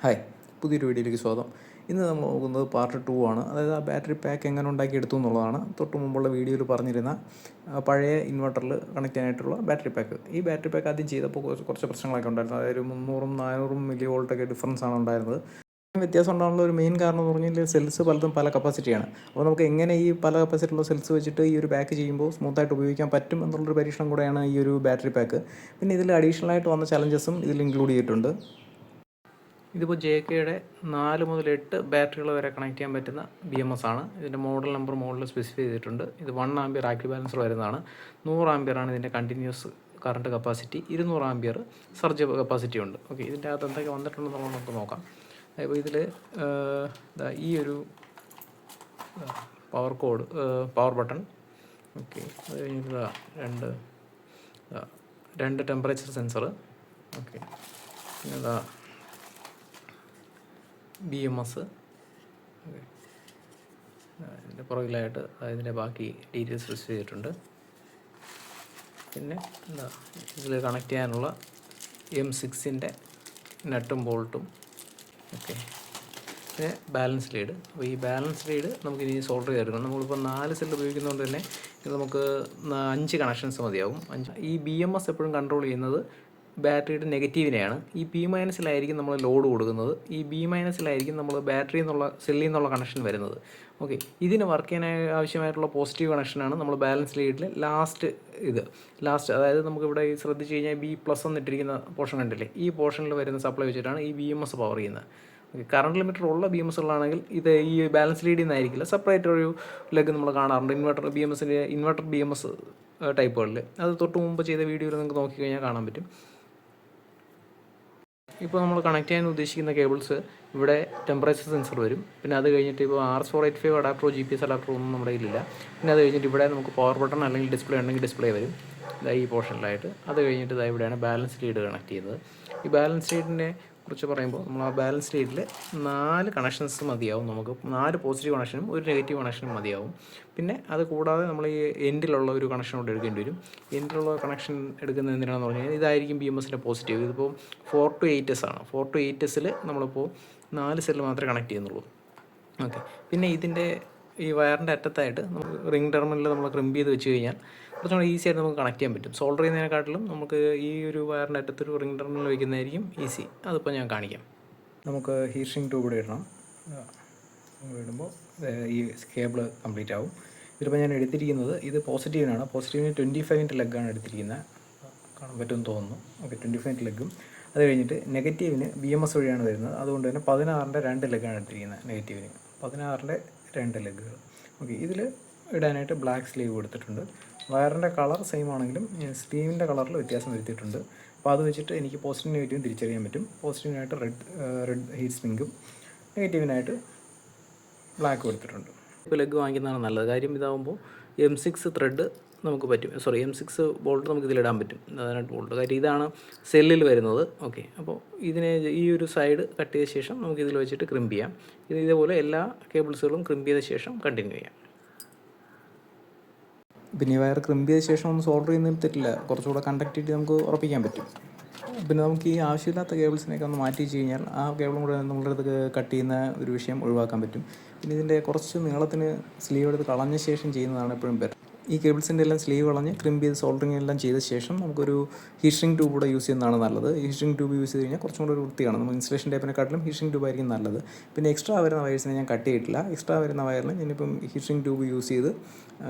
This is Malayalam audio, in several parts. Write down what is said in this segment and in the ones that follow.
ഹായ്, പുതിയൊരു വീഡിയോയിലേക്ക് സ്വാഗതം. ഇന്ന് നമ്മൾ നോക്കുന്നത് പാർട്ട് 2 ആണ്. അതായത് ആ ബാറ്ററി പാക്ക് എങ്ങനെ ഉണ്ടാക്കിയെടുത്തു എന്നുള്ളതാണ്. തൊട്ട് മുമ്പുള്ള വീഡിയോയിൽ പറഞ്ഞിരുന്ന പഴയ ഇൻവെർട്ടറിൽ കണക്ട് ചെയ്യാനായിട്ടുള്ള ബാറ്ററി പാക്ക്. ഈ ബാറ്ററി പാക്ക് ആദ്യം ചെയ്തപ്പോൾ കുറച്ച് പ്രശ്നങ്ങളൊക്കെ ഉണ്ടായിരുന്നു. അതായത് 300-ഉം 400-ഉം മില്ലി വോൾട്ടൊക്കെ ഡിഫറൻസ് ആണ് ഉണ്ടായിരുന്നത്. വ്യത്യാസം ഉണ്ടാകാനുള്ള ഒരു മെയിൻ കാരണം എന്ന് പറഞ്ഞാൽ സെൽസ് പലതും പല കപ്പാസിറ്റിയാണ്. അപ്പോൾ നമുക്ക് എങ്ങനെ ഈ പല കപ്പാസിറ്റിയുള്ള സെൽസ് വെച്ചിട്ട് ഈ ഒരു പാക്ക് ചെയ്യുമ്പോൾ സ്മൂത്തായിട്ട് ഉപയോഗിക്കാൻ പറ്റും എന്നുള്ളൊരു പരീക്ഷണം കൂടെയാണ് ഈ ഒരു ബാറ്ററി പാക്ക്. പിന്നെ ഇതിൽ അഡീഷണൽ ആയിട്ട് വന്ന ചലഞ്ചസും ഇതിൽ ഇൻക്ലൂഡ് ചെയ്തിട്ടുണ്ട്. ഇതിപ്പോൾ JKയുടെ 4 മുതൽ 8 ബാറ്ററികൾ വരെ കണക്ട് ചെയ്യാൻ പറ്റുന്ന BMS ആണ്. ഇതിൻ്റെ മോഡൽ നമ്പർ മുകളിൽ സ്പെസിഫൈ ചെയ്തിട്ടുണ്ട്. ഇത് 1 ആംപിയർ ആക്റ്റീവ് ബാലൻസർ വരുന്നതാണ്. 100 ആംപിയർ ആണ് ഇതിൻ്റെ continuous current capacity. 200 ampere surge capacity ഉണ്ട്. ഓക്കെ, ഇതിൻ്റെ അകത്ത് എന്തൊക്കെ വന്നിട്ടുണ്ടെന്ന് നമുക്ക് നോക്കാം. അപ്പോൾ ഇതിൽ ഈ ഒരു പവർ ബട്ടൺ, ഓക്കെ, അത് കഴിഞ്ഞിട്ട് രണ്ട് ടെമ്പറേച്ചർ സെൻസർ, ഓക്കെ, പിന്നെ BMS, ഓക്കെ, ഇതിൻ്റെ പുറകിലായിട്ട് ഇതിൻ്റെ ബാക്കി ഡീറ്റെയിൽസ് സ്പെസിഫൈ ചെയ്തിട്ടുണ്ട്. പിന്നെ ഇതിൽ കണക്ട് ചെയ്യാനുള്ള M6-ൻ്റെ നട്ടും ബോൾട്ടും, ഓക്കെ, പിന്നെ ബാലൻസ് ലീഡ്. അപ്പോൾ ഈ ബാലൻസ് ലീഡ് നമുക്ക് ഇനി സോൾഡർ ചെയ്തെടുക്കണം. നമ്മളിപ്പോൾ 4 സെല്ല് ഉപയോഗിക്കുന്നതുകൊണ്ട് തന്നെ ഇത് നമുക്ക് 5 കണക്ഷൻസ് മതിയാവും. ഈ BMS എപ്പോഴും കൺട്രോൾ ചെയ്യുന്നത് ബാറ്ററിയുടെ നെഗറ്റീവിനെയാണ്. ഈ P- നമ്മൾ ലോഡ് കൊടുക്കുന്നത്. ഈ B- നമ്മൾ ബാറ്ററി എന്നുള്ള സെല്ലിൽ നിന്നുള്ള കണക്ഷൻ വരുന്നത്. ഓക്കെ, ഇതിന് വർക്ക് ചെയ്യാൻ ആവശ്യമായിട്ടുള്ള പോസിറ്റീവ് കണക്ഷനാണ് നമ്മൾ ബാലൻസ് ലീഡിൽ ലാസ്റ്റ്, അതായത് നമുക്കിവിടെ ശ്രദ്ധിച്ച് കഴിഞ്ഞാൽ B+ എന്നിട്ടിരിക്കുന്ന പോർഷൻ കണ്ടില്ലേ, ഈ പോർഷനിൽ വരുന്ന സപ്ലൈ വെച്ചിട്ടാണ് ഈ BMS പവർ ചെയ്യുന്നത്. ഓക്കെ, കറണ്ട് ലിമിറ്റർ ഉള്ള BMSകളാണെങ്കിൽ ഇത് ഈ ബാലൻസ് ലീഡിൽ നിന്നായിരിക്കില്ല, സെപ്പറേറ്റ് ഒരു ലെഗ് നമ്മൾ കാണാറുണ്ട് ഇൻവെർട്ടർ BMS ടൈപ്പുകളിൽ. അത് തൊട്ട് മുമ്പ് ചെയ്ത വീഡിയോയിൽ നിങ്ങൾക്ക് നോക്കിക്കഴിഞ്ഞാൽ കാണാൻ പറ്റും. ഇപ്പോൾ നമ്മൾ കണക്ട് ചെയ്യാൻ ഉദ്ദേശിക്കുന്ന കേബിൾസ് ഇവിടെ ടെമ്പറേച്ചർ സെൻസർ വരും. പിന്നെ അത് കഴിഞ്ഞിട്ട് ഇപ്പോൾ RS485 അഡാപ്റ്ററോ GPS അഡാപ്റ്ററോ ഒന്നും നമ്മുടെ കയ്യിലില്ല. പിന്നെ അത് കഴിഞ്ഞിട്ട് ഇവിടെ നമുക്ക് പവർ ബട്ടൺ അല്ലെങ്കിൽ ഡിസ്പ്ലേ ഉണ്ടെങ്കിൽ ഡിസ്പ്ലേ വരും ഈ പോർഷനിലായിട്ട്. അത് കഴിഞ്ഞിട്ട് ഇവിടെയാണ് ബാലൻസ് ലീഡ് കണക്ട് ചെയ്യുന്നത്. ഈ ബാലൻസ് ലീഡിനെ കുറിച്ച് പറയുമ്പോൾ നമ്മൾ ആ ബാലൻസ് ലീഡിൽ 4 കണക്ഷൻസ് മതിയാവും. നമുക്ക് 4 പോസിറ്റീവ് കണക്ഷനും 1 നെഗറ്റീവ് കണക്ഷനും മതിയാവും. പിന്നെ അത് കൂടാതെ നമ്മൾ ഈ എൻഡിലുള്ള ഒരു കണക്ഷൻ കൊണ്ട് എടുക്കേണ്ടി വരും. എൻഡിലുള്ള കണക്ഷൻ എടുക്കുന്നത് എന്തിനാണെന്ന് പറഞ്ഞു കഴിഞ്ഞാൽ ഇതായിരിക്കും BMSൻ്റെ പോസിറ്റീവ്. ഇതിപ്പോൾ 4 to 8S ആണ്. 4 to 8Sൽ നമ്മളിപ്പോൾ 4 സെല്ല് മാത്രമേ കണക്ട് ചെയ്യുന്നുള്ളൂ. ഓക്കെ, പിന്നെ ഇതിൻ്റെ ഈ വയറിൻ്റെ അറ്റത്തായിട്ട് നമുക്ക് റിംഗ് ടെർമിനൽ നമ്മൾ ക്രിമ്പ് ചെയ്ത് വെച്ച് കഴിഞ്ഞാൽ കുറച്ചുകൂടി ഈസി ആയിട്ട് നമുക്ക് കണക്ട് ചെയ്യാൻ പറ്റും. സോൾഡർ ചെയ്യുന്നതിനെക്കാട്ടിലും നമുക്ക് ഈ ഒരു വയറിൻ്റെ അറ്റത്തൊരു റിംഗ് ടെർമിനൽ വയ്ക്കുന്നതായിരിക്കും ഈസി. അതിപ്പോൾ ഞാൻ കാണിക്കാം. നമുക്ക് ഹീറ്റ് ട്യൂബ് കൂടെ ഇടണം. ഇടുമ്പോൾ ഈ കേബിൾ കംപ്ലീറ്റ് ആവും. ഇതിപ്പോൾ ഞാൻ എടുത്തിരിക്കുന്നത് ഇത് പോസിറ്റീവിനാണ്. പോസിറ്റീവിന് 25 ലെഗാണ് എടുത്തിരിക്കുന്നത്, കാണാൻ പറ്റുമെന്ന് തോന്നുന്നു. ഓക്കെ, 25 ലെഗും. അത് കഴിഞ്ഞിട്ട് നെഗറ്റീവിന് BMS വഴിയാണ് വരുന്നത്. അതുകൊണ്ട് തന്നെ 16-ൻ്റെ 2 ലെഗാണ് എടുത്തിരിക്കുന്നത്. നെഗറ്റീവിന് 16-ൻ്റെ 2 ലെഗുകൾ. ഓക്കെ, ഇതിൽ ഇടാനായിട്ട് ബ്ലാക്ക് സ്ലീവ് കൊടുത്തിട്ടുണ്ട്. വയറിൻ്റെ കളർ സെയിം ആണെങ്കിലും സ്ലീവിൻ്റെ കളറിൽ വ്യത്യാസം വരുത്തിയിട്ടുണ്ട്. അപ്പോൾ അത് വെച്ചിട്ട് എനിക്ക് പോസിറ്റീവ് നെഗറ്റീവും തിരിച്ചറിയാൻ പറ്റും. പോസിറ്റീവിനായിട്ട് റെഡ് ഹീറ്റ് സ്പ്രിങ്കും നെഗറ്റീവിനായിട്ട് ബ്ലാക്ക് കൊടുത്തിട്ടുണ്ട്. ഇപ്പോൾ ലെഗ് വാങ്ങിക്കുന്നതാണ് നല്ലത്. കാര്യം ഇതാകുമ്പോൾ M6 ത്രെഡ് നമുക്ക് പറ്റും. M6 ബോൾട്ട് നമുക്ക് ഇതിലിടാൻ പറ്റും. 18 ബോൾട്ട്. കാര്യം ഇതാണ് സെല്ലിൽ വരുന്നത്. ഓക്കെ, അപ്പോൾ ഇതിനെ ഈ ഒരു സൈഡ് കട്ട് ചെയ്ത ശേഷം നമുക്ക് ഇതിൽ വെച്ചിട്ട് ക്രിമ്പ് ചെയ്യാം. ഇതേപോലെ എല്ലാ കേബിൾസുകളും ക്രിമ്പ് ചെയ്ത ശേഷം കണ്ടിന്യൂ ചെയ്യാം. പിന്നെ ഈ വയർ ക്രിമ്പ് ചെയ്ത ശേഷം ഒന്ന് സോൾഡർ ചെയ്യുന്നതിൽ തെറ്റില്ല. കുറച്ചുകൂടെ കണ്ടക്ടിവിറ്റി നമുക്ക് ഉറപ്പിക്കാൻ പറ്റും. പിന്നെ നമുക്ക് ഈ ആവശ്യമില്ലാത്ത കേബിൾസിനെയൊക്കെ ഒന്ന് മാറ്റി വെച്ച് കഴിഞ്ഞാൽ ആ കേബിളും കൂടെ നമ്മളുടെ അടുത്ത് കട്ട് ചെയ്യുന്ന ഒരു വിഷയം ഒഴിവാക്കാൻ പറ്റും. പിന്നെ ഇതിൻ്റെ കുറച്ച് നീളത്തിന് സ്ലീവ് എടുത്ത് കളഞ്ഞ ശേഷം ചെയ്യുന്നതാണ് എപ്പോഴും ബെറ്റർ. ഈ കേബിൾസിൻ്റെ എല്ലാം സ്ലീവ് കളഞ്ഞ് ക്രിമ്പ് ചെയ്ത് സോൾഡറിങ് എല്ലാം ചെയ്ത ശേഷം നമുക്കൊരു ഹീറ്റ് ട്യൂബ് കൂടെ യൂസ് ചെയ്യുന്നതാണ് നല്ലത്. ഹീറ്റ് ട്യൂബ് യൂസ് ചെയ്ത് കഴിഞ്ഞാൽ കുറച്ചും കൂടെ ഒരു വൃത്തിയാണ്. നമ്മൾ ഇൻസുലേഷൻ ടൈപ്പിനെക്കാട്ടിലും ഹീറ്റ് ട്യൂബ് ആയിരിക്കും നല്ലത്. പിന്നെ എക്സ്ട്രാ വരുന്ന വയർസിനെ ഞാൻ കട്ട് ചെയ്തിട്ടില്ല. എക്സ്ട്രാ വരുന്ന വയറിന് ഞാനിപ്പം ഹീറ്റ് ട്യൂബ് യൂസ് ചെയ്ത്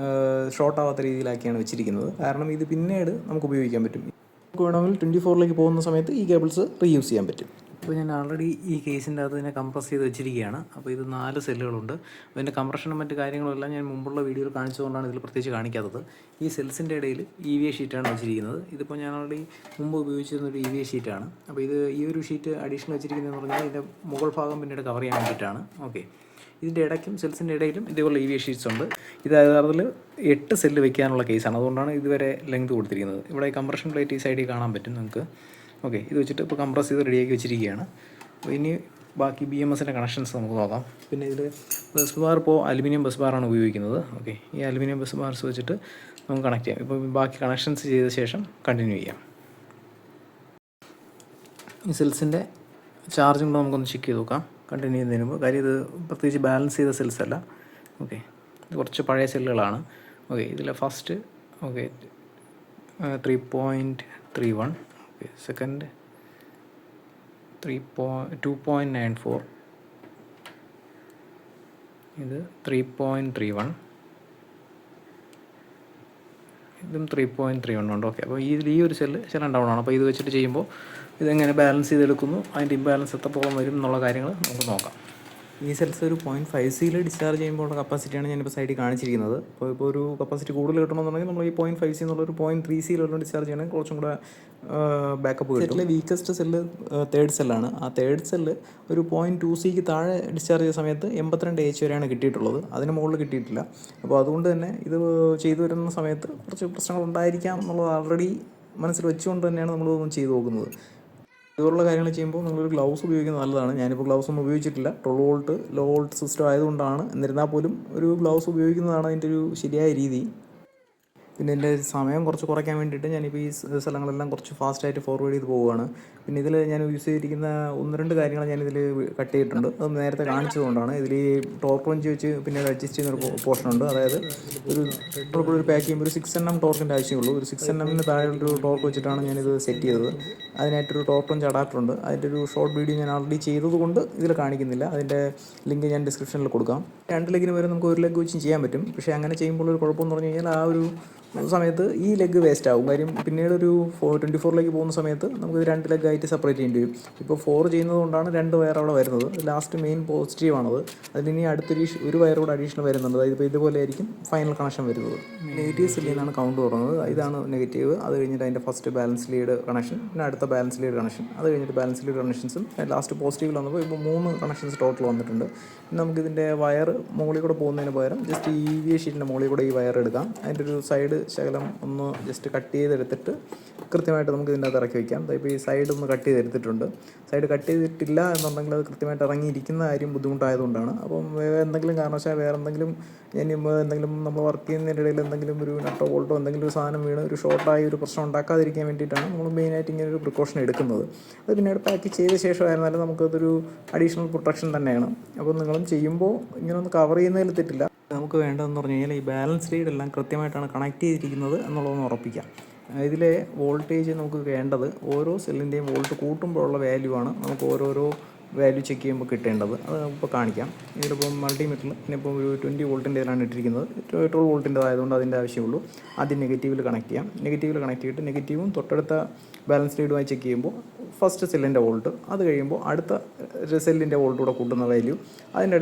ഷോർട്ട് ആവാത്ത രീതിയിലാക്കിയാണ് വെച്ചിരിക്കുന്നത്. കാരണം ഇത് പിന്നീട് നമുക്ക് ഉപയോഗിക്കാൻ പറ്റും. നമുക്ക് വേണമെങ്കിൽ 24-ലേക്ക് പോകുന്ന സമയത്ത് ഈ കേബിൾസ് റീയൂസ് ചെയ്യാൻ പറ്റും. ഇപ്പോൾ ഞാൻ ഓൾറെഡി ഈ കേസിൻ്റെ അകത്ത് ഇതിനെ കംപ്രസ് ചെയ്ത് വെച്ചിരിക്കുകയാണ്. അപ്പോൾ ഇത് 4 സെല്ലുകളുണ്ട്. അതിൻ്റെ കംപ്രഷനും മറ്റ് കാര്യങ്ങളെല്ലാം ഞാൻ മുമ്പുള്ള വീഡിയോയിൽ കാണിച്ചതുകൊണ്ടാണ് ഇതിൽ പ്രത്യേകിച്ച് കാണിക്കാത്തത്. ഈ സെൽസിൻ്റെ ഇടയിൽ EVA ഷീറ്റാണ് വെച്ചിരിക്കുന്നത്. ഇതിപ്പോൾ ഞാൻ ഓൾറെഡി മുമ്പ് ഉപയോഗിച്ചിരുന്നൊരു EVA ഷീറ്റാണ്. അപ്പോൾ ഈ ഒരു ഷീറ്റ് അഡീഷണൽ വെച്ചിരിക്കുന്നതെന്ന് പറഞ്ഞാൽ ഇതിൻ്റെ മുകൾ ഭാഗം പിന്നീട് കവർ ചെയ്യാൻ വേണ്ടിയിട്ടാണ്. ഓക്കെ, ഇതിൻ്റെ ഇടയ്ക്കും സെൽസിൻ്റെ ഇടയിലും ഇതേപോലെ EVA ഷീറ്റ്സ് ഉണ്ട്. ഇത് യഥാർത്ഥത്തിൽ 8 സെല്ല് വെക്കാനുള്ള കേസാണ്. അതുകൊണ്ടാണ് ഇതുവരെ ലെങ്ത് കൊടുത്തിരിക്കുന്നത്. ഇവിടെ കംപ്രഷൻ പ്ലേറ്റ് ഈ സൈഡിൽ കാണാൻ പറ്റും നിങ്ങൾക്ക്. ഓക്കെ, ഇത് വെച്ചിട്ട് ഇപ്പോൾ കംപ്രസ് ചെയ്ത് റെഡിയാക്കി വെച്ചിരിക്കുകയാണ്. അപ്പോൾ ഇനി ബാക്കി BMSൻ്റെ കണക്ഷൻസ് നമുക്ക് നോക്കാം. പിന്നെ ഇതിൽ ബസ് ബാർ ഇപ്പോൾ അലുമിനിയം ബസ് ബാറാണ് ഉപയോഗിക്കുന്നത്. ഓക്കെ, ഈ അലുമിനിയം ബസ് ബാർസ് വെച്ചിട്ട് നമുക്ക് കണക്ട് ചെയ്യാം. ഇപ്പോൾ ബാക്കി കണക്ഷൻസ് ചെയ്ത ശേഷം കണ്ടിന്യൂ ചെയ്യാം. ഈ സെൽസിൻ്റെ ചാർജും കൂടെ നമുക്കൊന്ന് ചെക്ക് ചെയ്ത് നോക്കാം കണ്ടിന്യൂ ചെയ്യുന്നതിന് മുമ്പ്. കാര്യം ഇത് പ്രത്യേകിച്ച് ബാലൻസ് ചെയ്ത സെൽസ് അല്ല. ഓക്കെ, ഇത് കുറച്ച് പഴയ സെല്ലുകളാണ്. ഓക്കെ, ഇതിൽ ഫസ്റ്റ് ഓക്കെ 3.31, ഓക്കെ സെക്കൻഡ് 2.94, ഇത് 3.31, ഇതും 3.31 ഉണ്ട്. ഓക്കെ, അപ്പോൾ ഈ ഒരു സെല്ല് ശകലം ഡൗൺ ആണ്. അപ്പോൾ ഇത് വെച്ചിട്ട് ചെയ്യുമ്പോൾ ഇതെങ്ങനെ ബാലൻസ് ചെയ്തെടുക്കുന്നു, അതിൻ്റെ ഇംബാലൻസ് എത്രത്തോളം വരും എന്നുള്ള കാര്യങ്ങൾ നമുക്ക് നോക്കാം. ഈ സെൽസ് ഒരു 0.5C ഡിസ്ചാർജ് ചെയ്യുമ്പോഴുള്ള കപ്പാസിറ്റിയാണ് ഞാനിപ്പോൾ സൈഡിൽ കാണിച്ചിരിക്കുന്നത്. ഇപ്പോൾ ഒരു കപ്പാസിറ്റി കൂടുതൽ കിട്ടണമെന്നുണ്ടെങ്കിൽ നമ്മൾ ഈ 0.5C എന്നുള്ളൊരു 0.3C ഡിസ്ചാർജ് ചെയ്യണമെങ്കിൽ കുറച്ചും കൂടെ ബാക്കപ്പ് കിട്ടും. സെല്ലിലെ വീക്കസ്റ്റ് സെല്ല് തേർഡ് സെല്ലാണ്. ആ തേർഡ് സെല്ല് ഒരു 0.2C താഴെ ഡിസ്ചാർജ് ചെയ്ത സമയത്ത് 82H വരെയാണ് കിട്ടിയിട്ടുള്ളത്, അതിന് മുകളിൽ കിട്ടിയിട്ടില്ല. അപ്പോൾ അതുകൊണ്ട് തന്നെ ഇത് ചെയ്തു വരുന്ന സമയത്ത് കുറച്ച് പ്രശ്നങ്ങൾ ഉണ്ടായിരിക്കാം എന്നുള്ളത് ഓൾറെഡി മനസ്സിൽ വെച്ചുകൊണ്ട് തന്നെയാണ് നമ്മളിതൊന്നും ചെയ്തു നോക്കുന്നത്. ഇതുപോലുള്ള കാര്യങ്ങൾ ചെയ്യുമ്പോൾ നമ്മളൊരു ഗ്ലൗസ് ഉപയോഗിക്കുന്നത് നല്ലതാണ്. ഞാനിപ്പോൾ ഗ്ലൗസ് ഒന്നും ഉപയോഗിച്ചിട്ടില്ല, 12 വോൾട്ട് ലോ വോൾട്ട് സിസ്റ്റം ആയതുകൊണ്ടാണ്. എന്നിരുന്നാൽ പോലും ഒരു ഗ്ലൗസ് ഉപയോഗിക്കുന്നതാണ് അതിൻ്റെ ഒരു ശരിയായ രീതി. പിന്നെ എൻ്റെ സമയം കുറച്ച് കുറയ്ക്കാൻ വേണ്ടിയിട്ട് ഞാനിപ്പോൾ ഈ സ്ഥലങ്ങളെല്ലാം കുറച്ച് ഫാസ്റ്റായിട്ട് ഫോർവേഡ് ചെയ്ത് പോവുകയാണ്. പിന്നെ ഇതിൽ ഞാൻ യൂസ് ചെയ്തിരിക്കുന്ന 1-2 കാര്യങ്ങൾ ഞാനിതിൽ കട്ട് ചെയ്തിട്ടുണ്ട്. അത് നേരത്തെ കാണിച്ചതുകൊണ്ടാണ്. ഇതിൽ ഈ ടോർക്ക് റേഞ്ച് വെച്ച് പിന്നീട് അഡ്ജസ്റ്റ് ചെയ്യുന്നൊരു പോർഷനുണ്ട്. അതായത് ഒരു പാക്ക് ചെയ്യുമ്പോൾ ഒരു 6nm ടോർക്കിൻ്റെ ആവശ്യമുള്ളൂ. ഒരു 6nm താഴെയുള്ളൊരു ടോർക്ക് വെച്ചിട്ടാണ് ഞാനിത് സെറ്റ് ചെയ്തത്. അതിനായിട്ടൊരു ടോർക്ക് റേഞ്ച് അഡാപ്റ്റർ ഉണ്ട്. അതിൻ്റെ ഒരു ഷോർട്ട് വീഡിയോ ഞാൻ ഓൾറെഡി ചെയ്തതുകൊണ്ട് ഇതിൽ കാണിക്കുന്നില്ല. അതിൻ്റെ ലിങ്ക് ഞാൻ ഡിസ്ക്രിപ്ഷനിൽ കൊടുക്കാം. 2 ലെഗിന് വരെ നമുക്ക് 1 ലെഗ് വെച്ചും ചെയ്യാൻ പറ്റും. പക്ഷേ അങ്ങനെ ചെയ്യുമ്പോൾ ഒരു കുഴപ്പമെന്ന് പറഞ്ഞു കഴിഞ്ഞാൽ ആ ഒരു സമയത്ത് ഈ ലെഗ് വേസ്റ്റ് ആകും. കാര്യം പിന്നീട് ഒരു 24 പോകുന്ന സമയത്ത് നമുക്കിത് 2 ലെഗായിട്ട് സെപ്പറേറ്റ് ചെയ്യേണ്ടി വരും. ഇപ്പോൾ 4 ചെയ്യുന്നത് കൊണ്ടാണ് 2 വയർ അവിടെ വരുന്നത്. ലാസ്റ്റ് മെയിൻ പോസിറ്റീവാണത്. അതിനി ഒരു വയർ കൂടെ അഡീഷണൽ വരുന്നുണ്ട്. അതായത് ഇപ്പോൾ ഇതുപോലെ ആയിരിക്കും ഫൈനൽ കണക്ഷൻ വരുന്നത്. നെഗറ്റീവ് സെല്ലിൽ നിന്നാണ് കൗണ്ട് തുടങ്ങുന്നത്. ഇതാണ് നെഗറ്റീവ്. അത് കഴിഞ്ഞിട്ട് അതിൻ്റെ ഫസ്റ്റ് ബാലൻസ് ലീഡ് കണക്ഷൻ, പിന്നെ അടുത്ത ബാലൻസ് ലീഡ് കണക്ഷൻ, അത് കഴിഞ്ഞിട്ട് ബാലൻസ് ലീഡ് കണക്ഷൻസും ലാസ്റ്റ് പോസിറ്റീവിൽ വന്നപ്പോൾ ഇപ്പോൾ 3 കണക്ഷൻസ് ടോട്ടൽ വന്നിട്ടുണ്ട്. നമുക്കിതിൻ്റെ വയർ മുകളിൽ കൂടെ പോകുന്നതിന് പകരം ജസ്റ്റ് ഈ EVA ഷീറ്റിൻ്റെ മുകളിൽ കൂടെ ഈ വയർ എടുക്കാം. അതിൻ്റെ ഒരു സൈഡ് ശകലം ഒന്ന് ജസ്റ്റ് കട്ട് ചെയ്തെടുത്തിട്ട് കൃത്യമായിട്ട് നമുക്ക് ഇതിൻ്റെ അകത്ത് ഇറക്കി വയ്ക്കാം. ഇപ്പോൾ ഈ സൈഡ് ഒന്ന് കട്ട് ചെയ്തെടുത്തിട്ടുണ്ട്. സൈഡ് കട്ട് ചെയ്തിട്ടില്ല എന്നുണ്ടെങ്കിൽ അത് കൃത്യമായിട്ട് ഇറങ്ങിയിരിക്കുന്ന കാര്യം ബുദ്ധിമുട്ടായതുകൊണ്ടാണ്. അപ്പം എന്തെങ്കിലും കാരണവശാൽ വേറെ എന്തെങ്കിലും എന്തെങ്കിലും നമ്മൾ വർക്ക് ചെയ്യുന്നതിൻ്റെ ഇടയിൽ എന്തെങ്കിലും ഒരു നട്ടോ ബോൾട്ടോ എന്തെങ്കിലും ഒരു സാധനം വീണ് ഒരു ഷോർട്ടായി ഒരു പ്രശ്നം ഉണ്ടാക്കാതിരിക്കാൻ വേണ്ടിയിട്ടാണ് നമ്മൾ മെയിനായിട്ട് ഇങ്ങനെ ഒരു പ്രിക്കോഷൻ എടുക്കുന്നത്. അത് പിന്നീട് പാക്ക് ചെയ്ത ശേഷമായിരുന്നാലും നമുക്കതൊരു അഡീഷണൽ പ്രൊട്ടക്ഷൻ തന്നെയാണ്. അപ്പോൾ നിങ്ങളും ചെയ്യുമ്പോൾ ഇങ്ങനെ ഒന്ന് കവർ ചെയ്യുന്നതിൽ തെറ്റില്ല. നമുക്ക് വേണ്ടതെന്ന് പറഞ്ഞു കഴിഞ്ഞാൽ ഈ ബാലൻസ് ലീഡ് എല്ലാം കൃത്യമായിട്ടാണ് കണക്ട് ചെയ്തിരിക്കുന്നത് എന്നുള്ളതൊന്ന് ഉറപ്പിക്കാം. ഇതിലെ വോൾട്ടേജ് നമുക്ക് വേണ്ടത് ഓരോ സെല്ലിൻ്റെയും വോൾട്ട് കൂട്ടുമ്പോഴുള്ള വാല്യൂ ആണ് നമുക്ക് ഓരോരോ വാല്യൂ ചെക്ക് ചെയ്യുമ്പോൾ കിട്ടേണ്ടത്. അത് നമുക്കിപ്പോൾ കാണിക്കാം. ഇതിലിപ്പം മൾട്ടിമീറ്ററിൽ ഇനിയിപ്പോൾ ഒരു 20 വോൾട്ടിൻ്റെ ഇതിലാണ് ഇട്ടിരിക്കുന്നത്. 12 വോൾട്ടിൻ്റെതായതുകൊണ്ട് അതിൻ്റെ ആവശ്യമുള്ളൂ. ആദ്യം നെഗറ്റീവിൽ കണക്ട് ചെയ്യാം. നെഗറ്റീവിൽ കണക്ട് ചെയ്തിട്ട് നെഗറ്റീവും തൊട്ടടുത്ത ബാലൻസ് ലീഡുമായി ചെക്ക് ചെയ്യുമ്പോൾ ഫസ്റ്റ് സെല്ലിൻ്റെ വോൾട്ട്, അത് കഴിയുമ്പോൾ അടുത്ത സെല്ലിൻ്റെ വോൾട്ട് കൂടെ കൂട്ടുന്ന വാല്യൂ, അതിൻ്റെ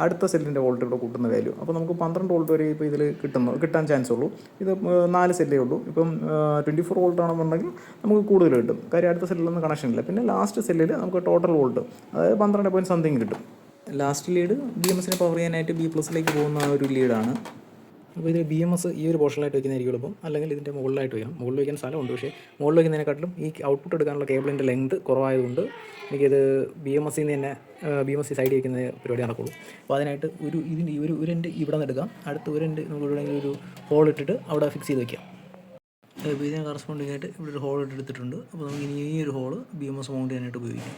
അടുത്ത സെല്ലിൻ്റെ വോൾട്ട് കൂടെ കൂട്ടുന്ന വാല്യൂ. അപ്പോൾ നമുക്ക് 12 വോൾട്ട് വരെ ഇപ്പോൾ ഇതിൽ കിട്ടാൻ ചാൻസ് ഉള്ളൂ. ഇത് 4 സെല്ലേ ഉള്ളൂ. ഇപ്പം 24 വോൾട്ട് ആണെന്നുണ്ടെങ്കിൽ നമുക്ക് കൂടുതൽ കിട്ടും. കാര്യം അടുത്ത സെല്ലിലൊന്നും കണക്ഷൻ ഇല്ല. പിന്നെ ലാസ്റ്റ് സെല്ലിൽ നമുക്ക് ടോട്ടൽ വോൾട്ട് അതായത് 12 സംതിങ് കിട്ടും. ലാസ്റ്റ് ലീഡ് BMSനെ പവർ ചെയ്യാനായിട്ട് B+ പോകുന്ന ഒരു ലീഡാണ്. അപ്പോൾ ഇത് BMS ഈ ഒരു പോർഷനിലായിട്ട് വയ്ക്കുന്നതായിരിക്കും എളുപ്പം. അല്ലെങ്കിൽ ഇതിൻ്റെ മുകളിലായിട്ട് വയ്ക്കണം. മുകളിൽ വയ്ക്കാൻ സ്ഥലമുണ്ട്, പക്ഷേ മുകളിൽ വയ്ക്കുന്നതിനെക്കാട്ടിലും ഈ ഔട്ട്പുട്ട് എടുക്കാനുള്ള കേബിളിൻ്റെ ലെങ്ത് കുറവായതുകൊണ്ട് എനിക്കിത് BMSൽ നിന്ന് തന്നെ BMS സൈഡിൽ വയ്ക്കുന്ന പരിപാടി നടക്കുള്ളൂ. അപ്പോൾ അതിനായിട്ട് ഒരു എൻഡ് ഇവിടെ നിന്ന് എടുക്കാം. അടുത്ത ഒരു എൻഡ് നമുക്ക് ഇവിടെ ഒരു ഹോൾ ഇട്ടിട്ട് അവിടെ ഫിക്സ് ചെയ്ത് വയ്ക്കാം. അപ്പോൾ ഇതിനെ കറസ്പോണ്ടിങ് ആയിട്ട് ഇവിടെ ഒരു ഹോൾ ഇട്ടെടുത്തിട്ടുണ്ട്. അപ്പോൾ നമുക്ക് ഇനി ഈ ഒരു ഹോൾ BMS മൗണ്ട് ചെയ്യാനായിട്ട് ഉപയോഗിക്കാം.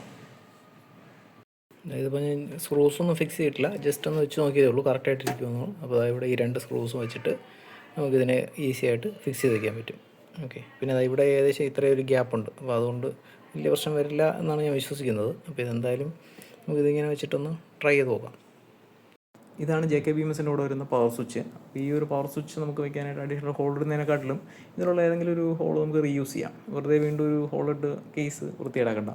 ഇതിപ്പോൾ ഞാൻ സ്ക്രൂസൊന്നും ഫിക്സ് ചെയ്തിട്ടില്ല, ജസ്റ്റ് ഒന്ന് വെച്ച് നോക്കിയതേ ഉള്ളൂ കറക്റ്റായിട്ടിരിക്കുമെന്നു. അപ്പോൾ ഇവിടെ ഈ 2 സ്ക്രൂസും വെച്ചിട്ട് നമുക്കിതിനെ ഈസി ആയിട്ട് ഫിക്സ് ചെയ്ത് വയ്ക്കാൻ പറ്റും. ഓക്കെ, പിന്നെ ഇവിടെ ഏകദേശം ഇത്രയും ഒരു ഗ്യാപ്പുണ്ട്. അപ്പോൾ അതുകൊണ്ട് വലിയ പ്രശ്നം വരില്ല എന്നാണ് ഞാൻ വിശ്വസിക്കുന്നത്. അപ്പോൾ ഇതെന്തായാലും നമുക്കിതിങ്ങനെ വെച്ചിട്ടൊന്ന് ട്രൈ ചെയ്ത് നോക്കാം. ഇതാണ് JK BMSൻ്റെ കൂടെ വരുന്ന പവർ സ്വിച്ച്. അപ്പോൾ ഈ ഒരു പവർ സ്വിച്ച് നമുക്ക് വയ്ക്കാനായിട്ട് അഡീഷണൽ ഹോൾ ഇടുന്നതിനെക്കാട്ടിലും ഇതിലുള്ള ഏതെങ്കിലും ഒരു ഹോൾ നമുക്ക് റീയൂസ് ചെയ്യാം. വെറുതെ വീണ്ടും ഒരു ഹോളിട്ട് കേസ് വൃത്തിയേടാക്കണ്ട.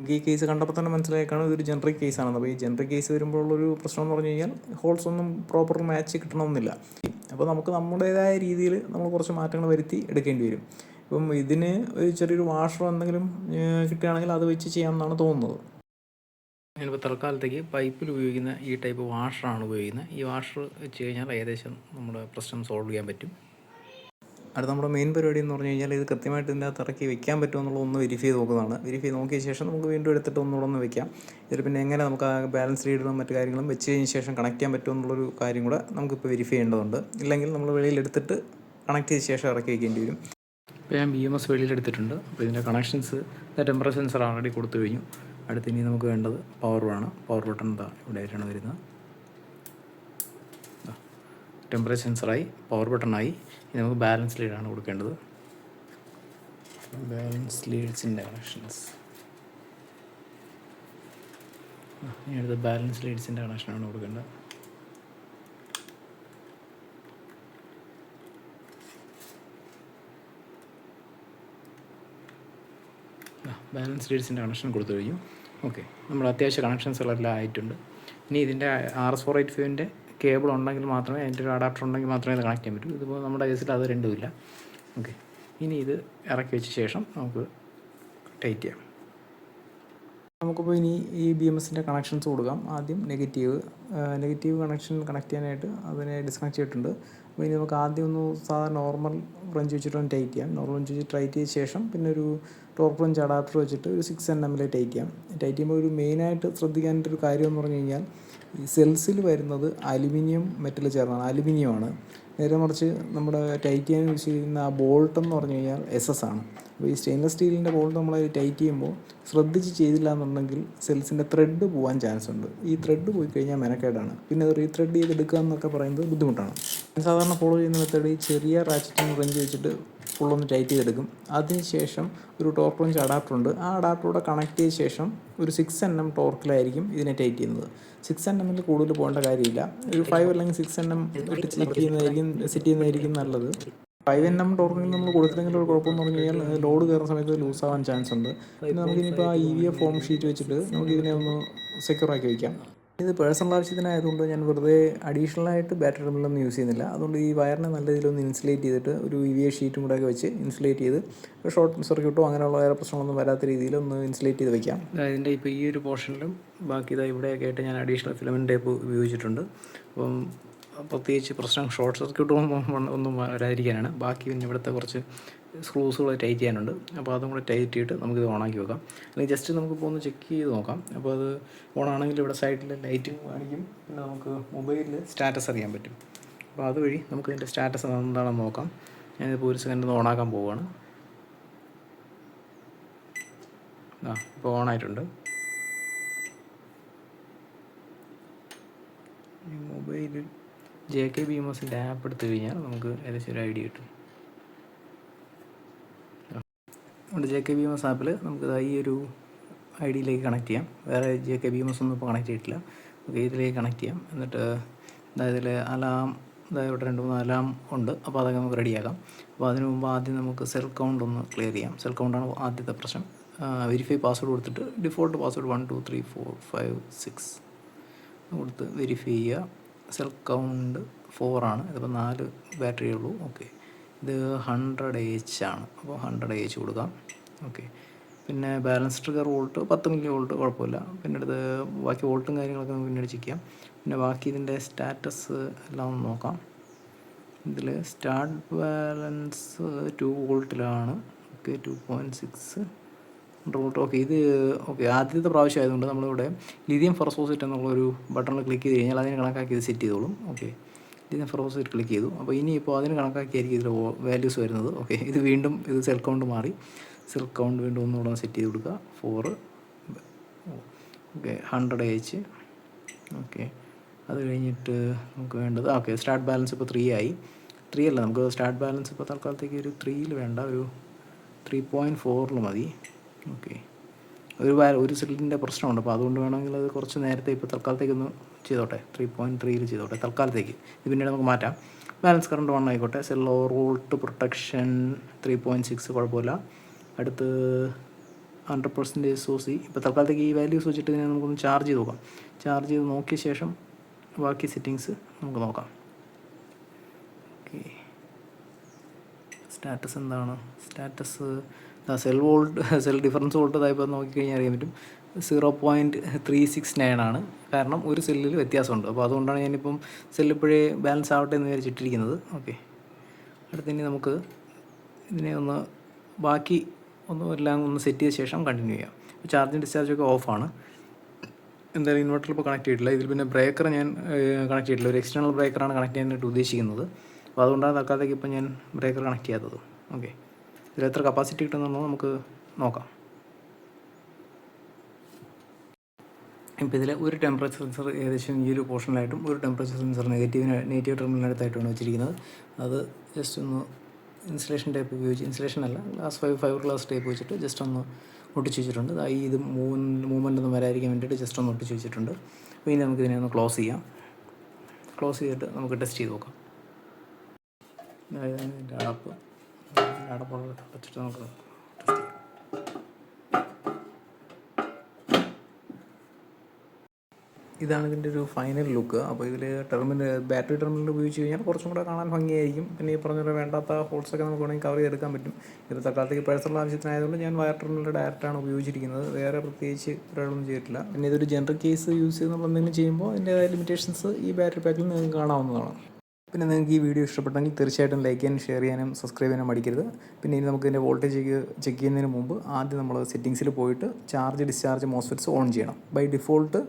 ഈ കേസ് കണ്ടപ്പോൾ തന്നെ മനസ്സിലാക്കാണ് ഇതൊരു ജനറിക് കേസാണെന്ന്. അപ്പോൾ ഈ ജനറിക് കേസ് വരുമ്പോഴുള്ളൊരു പ്രശ്നം എന്ന് പറഞ്ഞു കഴിഞ്ഞാൽ ഹോൾസ് ഒന്നും പ്രോപ്പർ മാച്ച് കിട്ടണമെന്നില്ല. അപ്പോൾ നമുക്ക് നമ്മുടേതായ രീതിയിൽ നമ്മൾ കുറച്ച് മാറ്റങ്ങൾ വരുത്തി എടുക്കേണ്ടി വരും. ഇപ്പം ഇതിന് ഒരു ചെറിയൊരു വാഷറോ എന്തെങ്കിലും കിട്ടുകയാണെങ്കിൽ അത് വെച്ച് ചെയ്യാമെന്നാണ് തോന്നുന്നത്. ഞാനിപ്പോൾ തൽക്കാലത്തേക്ക് പൈപ്പിൽ ഉപയോഗിക്കുന്ന ഈ ടൈപ്പ് വാഷറാണ് ഉപയോഗിക്കുന്നത്. ഈ വാഷർ വെച്ച് കഴിഞ്ഞാൽ ഏകദേശം നമ്മുടെ പ്രശ്നം സോൾവ് ചെയ്യാൻ പറ്റും. അടുത്ത നമ്മുടെ മെയിൻ പരിപാടി എന്ന് പറഞ്ഞു കഴിഞ്ഞാൽ ഇത് കൃത്യമായിട്ട് ഇതിൻ്റെ അകത്ത് ഇറക്കി വെക്കാൻ പറ്റുമോ എന്നുള്ളത് ഒന്ന് വെരിഫൈ നോക്കുന്നതാണ്. വെരിഫൈ നോക്കിയ ശേഷം നമുക്ക് വീണ്ടും എടുത്തിട്ട് ഒന്നുകൂടെ ഒന്ന് വെക്കാം. ഇതിൽ പിന്നെ എങ്ങനെ നമുക്ക് ആ ബാലൻസ് ലീഡറും മറ്റു കാര്യങ്ങളും വെച്ച് കഴിഞ്ഞ ശേഷം കണക്ട് ചെയ്യാൻ പറ്റുമോ എന്നുള്ളൊരു കാര്യം കൂടെ നമുക്കിപ്പോൾ വെരിഫൈ ചെയ്യേണ്ടതുണ്ട്. ഇല്ലെങ്കിൽ നമ്മൾ വെളിയിലെടുത്തിട്ട് കണക്ട് ചെയ്ത ശേഷം ഇറക്കി വയ്ക്കേണ്ടി വരും. ഇപ്പോൾ ഞാൻ BMS വെളിയിലെടുത്തിട്ടുണ്ട്. അപ്പോൾ ഇതിൻ്റെ കണക്ഷൻസ് ടെമ്പറേച്ചർ സെൻസർ ഓൾറെഡി കൊടുത്തു കഴിഞ്ഞു. അടുത്ത് ഇനി നമുക്ക് വേണ്ടത് പവറാണ്. പവർ ബട്ടൺ എന്താ ഇവിടെ ആയിട്ടാണ് വരുന്നത്. ടെമ്പറേച്ചർ സെൻസറായി, പവർ ബട്ടണായി. ഇനി നമുക്ക് ബാലൻസ് ലീഡാണ് കൊടുക്കേണ്ടത്. ബാലൻസ് ലീഡ്സിൻ്റെ കണക്ഷൻസ്. ഇനി അടുത്ത് ബാലൻസ് ലീഡ്സിൻ്റെ കണക്ഷനാണ് കൊടുക്കേണ്ടത്. ബാലൻസ് ലീഡ്സിൻ്റെ കണക്ഷൻ കൊടുത്തു കഴിഞ്ഞു. ഓക്കെ, നമ്മൾ അത്യാവശ്യ കണക്ഷൻസുകളെല്ലാം ആയിട്ടുണ്ട്. ഇനി ഇതിൻ്റെ RS485 കേബിൾ ഉണ്ടെങ്കിൽ മാത്രമേ, അതിൻ്റെ ഒരു അഡാപ്റ്റർ ഉണ്ടെങ്കിൽ മാത്രമേ ഇത് കണക്ട് ചെയ്യാൻ പറ്റൂ. ഇതിപ്പോൾ നമ്മുടെ കേസിൽ അത് രണ്ടുമില്ല. ഓക്കെ, ഇനി ഇത് ഇറക്കി വെച്ച ശേഷം നമുക്ക് ടൈറ്റ് ചെയ്യാം. നമുക്കിപ്പോൾ ഇനി ഈ BMSൻ്റെ കണക്ഷൻസ് കൊടുക്കാം. ആദ്യം നെഗറ്റീവ് കണക്ഷൻ കണക്ട് ചെയ്യാനായിട്ട് അതിനെ ഡിസ്കണക്ട് ചെയ്തിട്ടുണ്ട്. അപ്പോൾ ഇനി നമുക്ക് ആദ്യം ഒന്ന് സാധാരണ നോർമൽ റഞ്ച് വെച്ചിട്ടൊന്ന് ടൈറ്റ് ചെയ്യാം. നോർമൽ റഞ്ച് വെച്ച് ടൈറ്റ് ചെയ്ത ശേഷം പിന്നെ ഒരു ടോർക്ക് റഞ്ച് അഡാപ്റ്റർ വെച്ചിട്ട് ഒരു 6nm ടൈറ്റ് ചെയ്യാം. ടൈറ്റ് ചെയ്യുമ്പോൾ ഒരു മെയിനായിട്ട് ശ്രദ്ധിക്കാനായിട്ടൊരു കാര്യം എന്ന് പറഞ്ഞു കഴിഞ്ഞാൽ, ഈ സെൽസിൽ വരുന്നത് അലുമിനിയം മെറ്റൽ ചേർന്നാണ്, അലുമിനിയമാണ്. നേരെ മറിച്ച് നമ്മുടെ ടൈറ്റ് ചെയ്യാൻ യൂസ് ചെയ്യുന്ന ആ ബോൾട്ട് എന്ന് പറഞ്ഞു കഴിഞ്ഞാൽ SS ആണ്. അപ്പോൾ ഈ സ്റ്റെയിൻലെസ് സ്റ്റീലിൻ്റെ ബോൾട്ട് നമ്മൾ ടൈറ്റ് ചെയ്യുമ്പോൾ ശ്രദ്ധിച്ച് ചെയ്തില്ല എന്നുണ്ടെങ്കിൽ സെൽസിൻ്റെ ത്രെഡ് പോകാൻ ചാൻസ് ഉണ്ട്. ഈ ത്രെഡ് പോയി കഴിഞ്ഞാൽ മെനക്കേടാണ്. പിന്നെ അത് റീത്രെഡ് ചെയ്തെടുക്കുക എന്നൊക്കെ പറയുന്നത് ബുദ്ധിമുട്ടാണ്. സാധാരണ ഫോളോ ചെയ്യുന്ന മെത്തേഡ് ഈ ചെറിയ റാച്ചറ്റിങ് റഞ്ച് വെച്ചിട്ട് ഫുള്ളൊന്ന് ടൈറ്റ് ചെയ്തെടുക്കും. അതിനുശേഷം ഒരു ടോർക്ക് റഞ്ച് അഡാപ്റ്റർ ഉണ്ട്. ആ അഡാപ്റ്ററോടെ കണക്ട് ചെയ്ത ശേഷം ഒരു 6nm ടോർക്കിലായിരിക്കും ഇതിനെ ടൈറ്റ് ചെയ്യുന്നത്. 6nm കൂടുതൽ പോകേണ്ട കാര്യമില്ല. ഒരു 5 അല്ലെങ്കിൽ 6nm ഇട്ട് സെറ്റ് ചെയ്യുന്നതായിരിക്കും നല്ലത്. 5nm ടോർക്കിൽ നമ്മൾ കൊടുത്തില്ലെങ്കിൽ ഒരു കുഴപ്പമെന്ന് പറഞ്ഞു കഴിഞ്ഞാൽ ലോഡ് കയറുന്ന സമയത്ത് ലൂസ് ആവാൻ ചാൻസ് ഉണ്ട്. പിന്നെ നമുക്കിനിപ്പോൾ ആ EVA ഫോം ഷീറ്റ് വെച്ചിട്ട് നമുക്ക് ഇതിനെ ഒന്ന് സെക്യൂർ ആക്കി വയ്ക്കാം. ഇത് പേഴ്സണൽ ആവശ്യത്തിനായതുകൊണ്ട് ഞാൻ വെറുതെ അഡീഷണലായിട്ട് ബാറ്ററി ടെർമിനലൊന്നും യൂസ് ചെയ്യുന്നില്ല. അതുകൊണ്ട് ഈ വയറിനെ നല്ല രീതിയിലൊന്ന് ഇൻസുലേറ്റ് ചെയ്തിട്ട് ഒരു EVA ഷീറ്റും കൂടെ ഒക്കെ വെച്ച് ഇൻസുലേറ്റ് ചെയ്ത് ഷോർട്ട് സർക്യൂട്ടോ അങ്ങനെയുള്ള വേറെ പ്രശ്നങ്ങളൊന്നും വരാത്ത രീതിയിൽ ഒന്ന് ഇൻസുലേറ്റ് ചെയ്ത് വയ്ക്കാം. ഇതിൻ്റെ ഇപ്പോൾ ഈ ഒരു പോർഷനിലും ബാക്കി ഇതാ ഇവിടെയൊക്കെ ആയിട്ട് ഞാൻ അഡീഷണൽ ഫിലമെൻറ്റ് ടേപ്പ് ഉപയോഗിച്ചിട്ടുണ്ട്. അപ്പം പ്രത്യേകിച്ച് പ്രശ്നം ഷോർട്ട് സർക്യൂട്ട് ഒന്നും വരാതിരിക്കാനാണ്. ബാക്കി പിന്നെ ഇവിടുത്തെ കുറച്ച് സ്ക്രൂസുകൾ ടൈറ്റ് ചെയ്യാനുണ്ട്. അപ്പോൾ അതും കൂടെ ടൈറ്റ് ചെയ്തിട്ട് നമുക്കിത് ഓണാക്കി വെക്കാം. അല്ലെങ്കിൽ ജസ്റ്റ് നമുക്കിപ്പോൾ ഒന്ന് ചെക്ക് ചെയ്ത് നോക്കാം. അപ്പോൾ അത് ഓണാണെങ്കിൽ ഇവിടെ സൈഡിൽ ലൈറ്റും കാണിക്കും. പിന്നെ നമുക്ക് മൊബൈലിൽ സ്റ്റാറ്റസ് അറിയാൻ പറ്റും. അപ്പോൾ അതുവഴി നമുക്ക് ഇതിൻ്റെ സ്റ്റാറ്റസ് എന്താണെന്ന് നോക്കാം. ഞാനിപ്പോൾ ഒരു സെക്കൻഡ് ഒന്ന് ഓണാക്കാൻ പോവുകയാണ്. ഇപ്പോൾ ഓണായിട്ടുണ്ട്. ഈ മൊബൈലിൽ JK BMSൻ്റെ ആപ്പ് എടുത്തു കഴിഞ്ഞാൽ നമുക്ക് ഏകദേശം ഒരു ഐഡിയ കിട്ടും. അതുകൊണ്ട് JK BMS ആപ്പിൽ നമുക്ക് ഈ ഒരു IDയിലേക്ക് കണക്ട് ചെയ്യാം. വേറെ JK BMS ഒന്നും ഇപ്പോൾ കണക്ട് ചെയ്തിട്ടില്ല. നമുക്ക് ഇതിലേക്ക് കണക്ട് ചെയ്യാം. എന്നിട്ട് ഇതിൽ അലാം, ഇവിടെ 2-3 അലാം ഉണ്ട്. അപ്പോൾ അതൊക്കെ നമുക്ക് റെഡിയാക്കാം. അപ്പോൾ അതിന് മുമ്പ് ആദ്യം നമുക്ക് സെൽ കൗണ്ട് ഒന്ന് ക്ലിയർ ചെയ്യാം. സെൽ കൗണ്ടാണ് ആദ്യത്തെ പ്രശ്നം. വെരിഫൈ പാസ്വേഡ് കൊടുത്തിട്ട് ഡിഫോൾട്ട് പാസ്വേഡ് 1 2 3 4 5 6 കൊടുത്ത് വെരിഫൈ ചെയ്യുക. സെൽ കൗണ്ട് 4 ആണ്. ഇതിപ്പോൾ 4 ബാറ്ററിയേ ഉള്ളൂ. ഓക്കെ, ഇത് 100 AH ആണ്. അപ്പോൾ 100 AH കൊടുക്കാം. ഓക്കെ, പിന്നെ balance trigger volt 10 milli volt കുഴപ്പമില്ല. പിന്നെ അടുത്ത് ബാക്കി വോൾട്ടും കാര്യങ്ങളൊക്കെ നമുക്ക് പിന്നീട് ചെക്ക് ചെയ്യാം. പിന്നെ ബാക്കി ഇതിൻ്റെ സ്റ്റാറ്റസ് എല്ലാം ഒന്ന് നോക്കാം. ഇതിൽ സ്റ്റാർട്ട് ബാലൻസ് 2 വോൾട്ടിലാണ്. Okay, 2.6 volt. ഓക്കെ, ഇത് ആദ്യത്തെ പ്രാവശ്യം ആയതുകൊണ്ട് നമ്മളിവിടെ ലിഥിയം ഫെറോസൈറ്റ് എന്നുള്ളൊരു ബട്ടണിൽ ക്ലിക്ക് ചെയ്ത് കഴിഞ്ഞാൽ അതിന് കണക്കാക്കി ഇത് സെറ്റ് ചെയ്തോളും. ഓക്കെ, ലിഥിയം ഫെറോസൈറ്റ് ക്ലിക്ക് ചെയ്തു. അപ്പോൾ ഇനിയിപ്പോൾ അതിന് കണക്കാക്കിയായിരിക്കും ഇതിൽ വാല്യൂസ് വരുന്നത്. ഓക്കെ, ഇത് വീണ്ടും സെൽ കൗണ്ട് മാറി. സെൽ കൗണ്ട് വീണ്ടും ഒന്നുകൂടെ സെറ്റ് ചെയ്ത് കൊടുക്കുക. 4. Okay, 100 AH. ഓക്കെ, അത് കഴിഞ്ഞിട്ട് നമുക്ക് വേണ്ടത് സ്റ്റാർട്ട് ബാലൻസ് ഇപ്പോൾ 3 ആയി. 3 അല്ല, നമുക്ക് സ്റ്റാർട്ട് ബാലൻസ് ഇപ്പോൾ തൽക്കാലത്തേക്ക് ഒരു 3 വേണ്ട, ഒരു 3.4 മതി. ഓക്കെ, ഒരു സെല്ലിൻ്റെ പ്രശ്നമുണ്ട്. അപ്പോൾ അതുകൊണ്ട് വേണമെങ്കിൽ അത് കുറച്ച് നേരത്തെ ഇപ്പോൾ തൽക്കാലത്തേക്കൊന്ന് ചെയ്തോട്ടെ. 3.3 ചെയ്തോട്ടെ തൽക്കാലത്തേക്ക്. ഇത് പിന്നീട് നമുക്ക് മാറ്റാം. ബാലൻസ് കറണ്ട് 1 ആയിക്കോട്ടെ. സെൽ ഓവർ വോൾട്ട് പ്രൊട്ടക്ഷൻ 3.6 കുഴപ്പമില്ല. അടുത്ത് 100% SOC. ഇപ്പോൾ തൽക്കാലത്തേക്ക് ഈ വാല്യൂസ് വെച്ചിട്ട് ഇതിനെ നമുക്കൊന്ന് ചാർജ് ചെയ്ത് നോക്കാം. ചാർജ് ചെയ്ത് നോക്കിയ ശേഷം ബാക്കി സെറ്റിങ്സ് നമുക്ക് നോക്കാം. ഓക്കെ, സ്റ്റാറ്റസ് എന്താണ്? സ്റ്റാറ്റസ് സെൽ ഡിഫറൻസ് വോൾട്ട് ഇതായപ്പോൾ നോക്കിക്കഴിഞ്ഞാൽ അറിയാൻ പറ്റും. 0.369 ആണ്. കാരണം ഒരു സെല്ലിൽ വ്യത്യാസമുണ്ട്. അപ്പോൾ അതുകൊണ്ടാണ് ഞാനിപ്പം സെല്ലിപ്പോഴേ ബാലൻസ് ആവട്ടെ എന്ന് വിചാരിച്ചിട്ടിരിക്കുന്നത്. ഓക്കെ, അടുത്തിനി നമുക്ക് ഇതിനെ ബാക്കി എല്ലാം ഒന്ന് സെറ്റ് ചെയ്ത ശേഷം കണ്ടിന്യൂ ചെയ്യാം. ചാർജിങ് ഡിസ്ചാർജൊക്കെ ഓഫാണ്. എന്തായാലും ഇൻവെർട്ടറിൽ ഇപ്പോൾ കണക്ട് ചെയ്തിട്ടില്ല. ഇതിൽ പിന്നെ ബ്രേക്കർ ഞാൻ കണക്ട് ചെയ്തിട്ടില്ല. ഒരു എക്സ്റ്റേണൽ ബ്രേക്കറാണ് കണക്ട് ചെയ്യാനായിട്ട് ഉദ്ദേശിക്കുന്നത്. അപ്പോൾ അതുകൊണ്ടാണ് തൽക്കാലത്തേക്ക് ഇപ്പോൾ ഞാൻ ബ്രേക്കർ കണക്ട് ചെയ്യാത്തത്. ഓക്കെ, ഇതിൽ എത്ര കപ്പാസിറ്റി കിട്ടുന്നുണ്ടോ നമുക്ക് നോക്കാം. ഇപ്പോൾ ഇതിൽ ഒരു ടെമ്പറേച്ചർ സെൻസർ ഏകദേശം ഈ ഒരു പോർഷനിലായിട്ടും ഒരു ടെമ്പറേച്ചർ സെൻസർ നെഗറ്റീവ് ടെർമിനലിനടുത്തായിട്ടാണ് വെച്ചിരിക്കുന്നത്. അത് ജസ്റ്റ് ഒന്ന് ഇൻസുലേഷൻ ടൈപ്പ് ഉപയോഗിച്ച്, ഇൻസുലേഷൻ അല്ല, ഫൈബർ ഗ്ലാസ് ടൈപ്പ് വെച്ചിട്ട് ജസ്റ്റ് ഒന്ന് ഒട്ടിച്ച് വെച്ചിട്ടുണ്ട്. ഇത് മൂവ്മെൻ്റ് ഒന്നും വരാതിരിക്കാൻ വേണ്ടിയിട്ട് ജസ്റ്റ് ഒന്ന് ഒട്ടിച്ച് വെച്ചിട്ടുണ്ട്. അപ്പോൾ ഇനി നമുക്ക് ഇതിനെ ഒന്ന് ക്ലോസ് ചെയ്യാം. ക്ലോസ് ചെയ്തിട്ട് നമുക്ക് ടെസ്റ്റ് ചെയ്ത് നോക്കാം. അതായത് ഇതിൻ്റെ അടപ്പ് വെച്ചിട്ട് നമുക്ക് ടെസ്റ്റ് ചെയ്യാം. ഇതാണ് ഇതിൻ്റെ ഒരു ഫൈനൽ ലുക്ക്. അപ്പോൾ ഇതിൽ ബാറ്ററി ടെർമിനൽ ഉപയോഗിച്ച് കഴിഞ്ഞാൽ കുറച്ചും കൂടെ കാണാൻ ഭംഗിയായിരിക്കും. പിന്നെ ഈ പറഞ്ഞ പോലെ വേണ്ടാത്ത ഹോൾസൊക്കെ നമുക്ക് വേണമെങ്കിൽ കവർ ചെയ്തെടുക്കാൻ പറ്റും. ഇത് തൽക്കാലത്തേക്ക് പേഴ്സണൽ ആവശ്യത്തിനായതുകൊണ്ട് ഞാൻ വയർ ടെർമിനൽ ഡയറക്റ്റാണ് ഉപയോഗിച്ചിരിക്കുന്നത്. വേറെ പ്രത്യേകിച്ച് ഒരാളൊന്നും ചെയ്തിട്ടില്ല. പിന്നെ ഇതൊരു ജനറൽ കേസ് യൂസ് ചെയ്ത് നമ്മൾ എന്തെങ്കിലും ചെയ്യുമ്പോൾ അതിൻ്റേതായ ലിമിറ്റേഷൻസ് ഈ ബാറ്ററി പാക്കിൽ നിങ്ങൾക്ക് കാണാവുന്നതാണ്. പിന്നെ നിങ്ങൾക്ക് ഈ വീഡിയോ ഇഷ്ടപ്പെട്ടെങ്കിൽ തീർച്ചയായിട്ടും ലൈക്ക് ചെയ്യാനും ഷെയർ ചെയ്യാനും സബ്സ്ക്രൈബ് ചെയ്യാനും മടിക്കരുത്. പിന്നെ ഇനി നമുക്ക് ഇതിൻ്റെ വോൾട്ടേജ് ചെക്ക് ചെയ്യുന്നതിന് മുമ്പ് ആദ്യം നമ്മൾ സെറ്റിങ്സിൽ പോയിട്ട് ചാർജ് ഡിസ്ചാർജ് മോസ്ഫെറ്റ്സ് ഓൺ ചെയ്യണം. ബൈ ഡിഫോൾട്ട്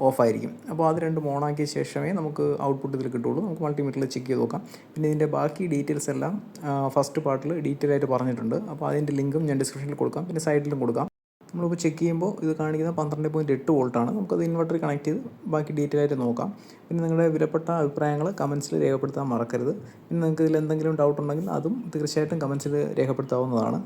ഓഫ് ആയിരിക്കും. അപ്പോൾ അത് രണ്ടും ഓൺ ആക്കിയ ശേഷമേ നമുക്ക് ഔട്ട്പുട്ട് ഇതിൽ കിട്ടുള്ളൂ. നമുക്ക് മൾട്ടിമീറ്ററിൽ ചെക്ക് ചെയ്ത് നോക്കാം. പിന്നെ ഇതിൻ്റെ ബാക്കി ഡീറ്റെയിൽസ് എല്ലാം ഫസ്റ്റ് പാർട്ടിൽ ഡീറ്റെയിൽ ആയിട്ട് പറഞ്ഞിട്ടുണ്ട്. അപ്പോൾ അതിൻ്റെ ലിങ്കും ഞാൻ ഡിസ്ക്രിപ്ഷനിൽ കൊടുക്കാം, പിന്നെ സൈഡിലും കൊടുക്കാം. നമ്മളിപ്പോൾ ചെക്ക് ചെയ്യുമ്പോൾ ഇത് കാണിക്കുന്ന 12.8 വോൾട്ടാണ്. നമുക്കത് ഇൻവെർട്ടർ കണക്ട് ചെയ്ത് ബാക്കി ഡീറ്റെയിൽ ആയിട്ട് നോക്കാം. പിന്നെ നിങ്ങളുടെ വിലപ്പെട്ട അഭിപ്രായങ്ങൾ കമൻസിൽ രേഖപ്പെടുത്താൻ മറക്കരുത്. പിന്നെ നിങ്ങൾക്ക് ഇതിൽ എന്തെങ്കിലും ഡൗട്ട് ഉണ്ടെങ്കിൽ അതും തീർച്ചയായിട്ടും കമൻസിൽ രേഖപ്പെടുത്താവുന്നതാണ്.